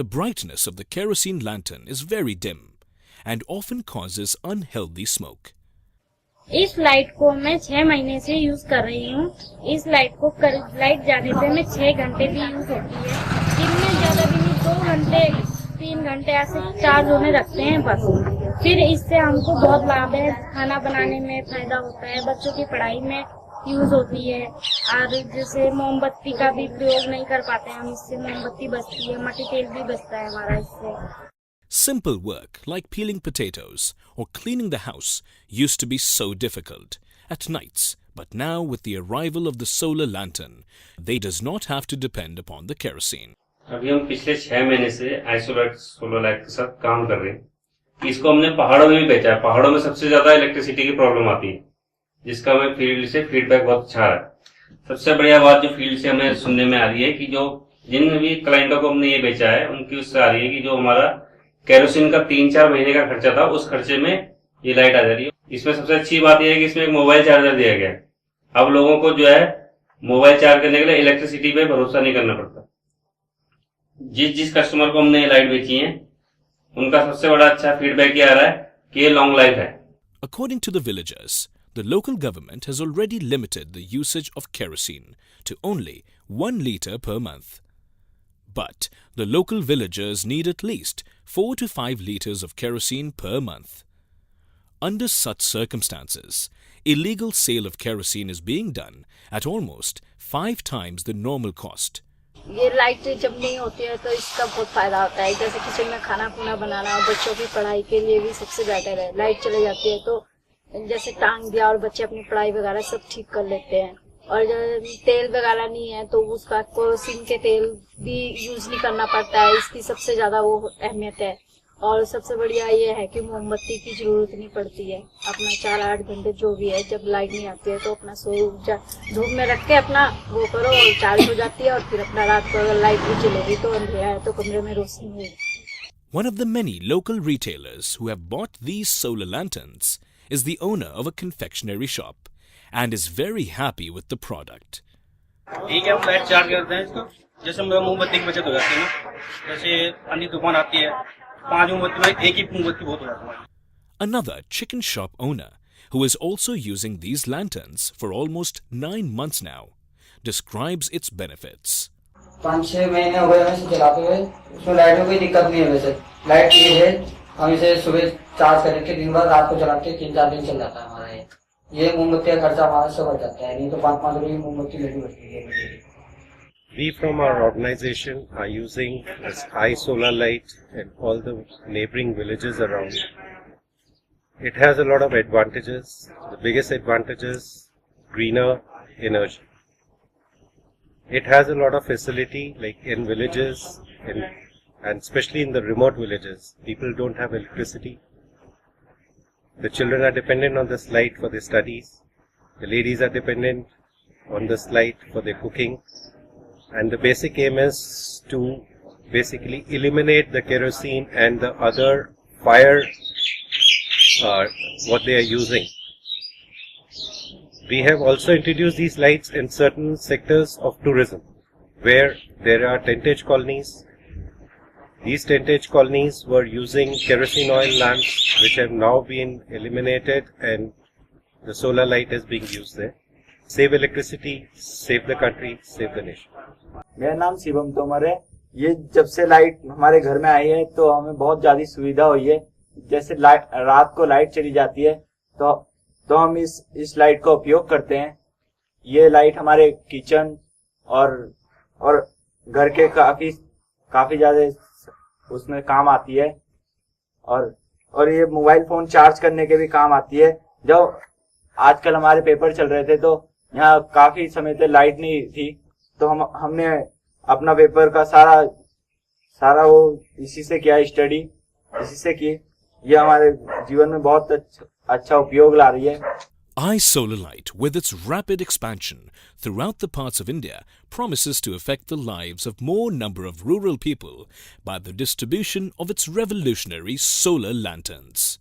The brightness of the kerosene lantern is very dim and often causes unhealthy smoke. इस light को मैं 6 महीने से यूज कर रही हूँ। इस लाइट को लाइट जाने पे मैं 6 घंटे भी यूज होती है। दिन में ज्यादा भी नहीं, 2 घंटे 3 घंटे ऐसे चार्ज होने रखते हैं बस। फिर इससे हमको बहुत लाभ है, खाना बनाने में फायदा होता है, बच्चों की पढ़ाई में यूज होती है। और जैसे मोमबत्ती का भी प्रयोग नहीं कर पाते हम, इससे मोमबत्ती बचती है, मट्टी तेल भी बचता है हमारा इससे। Simple work like peeling potatoes or cleaning the house used to be so difficult at nights, but now with the arrival of the solar lantern, they does not have to depend upon the kerosene. अभी हम पिछले 6 महीने से isolate solar light के साथ काम कर रहे हैं। इसको हमने पहाड़ों में भी बेचा है। पहाड़ों में सबसे ज्यादा इलेक्ट्रिसिटी की प्रॉब्लम आती है, जिसका हमें फील्ड से फीडबैक बहुत अच्छा है। सबसे बढ़िया बात जो फील्ड से हमें सुनने में आ रही है कि जो जिन भी क्लाइंटों को हमने ये बेचा है, उनकी उससे आ रही है कि जो हमारा केरोसिन का 3-4 महीने का खर्चा था, उस खर्चे में ये लाइट आ जा रही है। इसमें सबसे अच्छी बात यह है कि इसमें एक मोबाइल चार्जर दिया गया है। अब लोगों को जो है मोबाइल चार्ज करने के लिए इलेक्ट्रिसिटी पे भरोसा नहीं करना पड़ता। जिस कस्टमर को हमने ये लाइट बेची है, उनका सबसे बड़ा अच्छा फीडबैक ये आ रहा है कि ये लॉन्ग लाइफ है। According to the villagers, the local government has already limited the usage of kerosene to only 1 litre per month. But the local villagers need at least 4 to 5 litres of kerosene per month. Under such circumstances, illegal sale of kerosene is being done at almost 5 times the normal cost. ये light जब नहीं होती है तो इसका बहुत फायदा होता है। जैसे किचन में खाना खुना बनाना और बच्चों की पढ़ाई के लिए भी सबसे बेटर है। लाइट चले जाती है तो जैसे टांग दिया और बच्चे अपनी पढ़ाई वगैरह सब ठीक कर लेते हैं। और तेल वगैरह नहीं है तो उसका केरोसिन के तेल भी यूज नहीं करना पड़ता है। इसकी सबसे ज्यादा वो अहमियत है। और सबसे बढ़िया ये है कि मोमबत्ती की जरूरत नहीं पड़ती है। अपना 4-8 घंटे जो भी है, जब लाइट नहीं आती है तो अपना धूप में रख के अपना वो करो और चार्ज हो जाती है। और फिर अपना रात को अगर लाइट भी चलेगी तो अंधेरा है तो कमरे में रोशनी होगी। One of the many local retailers who have bought these solar lanterns is the owner of a confectionery shop and is very happy with the product. ठीक है, हम लाइट चार्ज करते हैं इसको। जैसे मोमबत्ती की बचत हो जाती है ना, जैसे अन्य दुकान आती है 5 मोमबत्ती में एक ही मोमबत्ती बहुत हो जाता है। Another chicken shop owner who is also using these lanterns for almost 9 months now describes its benefits. 5-6 महीने हो गए इसे चलाते हुए। उसमें लाइट में कोई दिक्कत नहीं है। वैसे लाइट तेज है, हम इसे सुबह चार्ज करके दिन भर रात को चलाते 3-4 दिन चल जाता है हमारा। ये मोमबत्ती का खर्चा हमारा सब बच जाता है, नहीं तो 5-5 रुपये की मोमबत्ती लगी होती है। We from our organization are using this high solar light in all the neighboring villages around. It has a lot of advantages. The biggest advantage is greener energy. It has a lot of facility, like in villages, and especially in the remote villages, people don't have electricity. The children are dependent on this light for their studies. The ladies are dependent on this light for their cooking. And the basic aim is to basically eliminate the kerosene and the other fire what they are using. We have also introduced these lights in certain sectors of tourism where there are tentage colonies. These tentage colonies were using kerosene oil lamps which have now been eliminated, and the solar light is being used there. Save electricity, save the country, save the nation. मेरा नाम शिवम तोमर है। ये जब से light हमारे घर में आई है तो हमें बहुत ज्यादा सुविधा हुई है। जैसे रात को लाइट चली जाती है तो हम इस लाइट का उपयोग करते हैं। ये लाइट हमारे किचन और घर के काफी ज्यादा उसमें काम आती है। और ये मोबाइल फोन चार्ज करने के भी काम आती है। जब आजकल हमारे पेपर चल रहे थे तो यहाँ काफी समय तक लाइट नहीं थी, तो हमने अपना पेपर का सारा वो इसी से किया, स्टडी इसी से की। ये हमारे जीवन में बहुत अच्छा उपयोग ला रही है। iSolar Light, with its rapid expansion throughout the parts of India, promises to affect the lives of more number of rural people by the distribution of its revolutionary solar lanterns.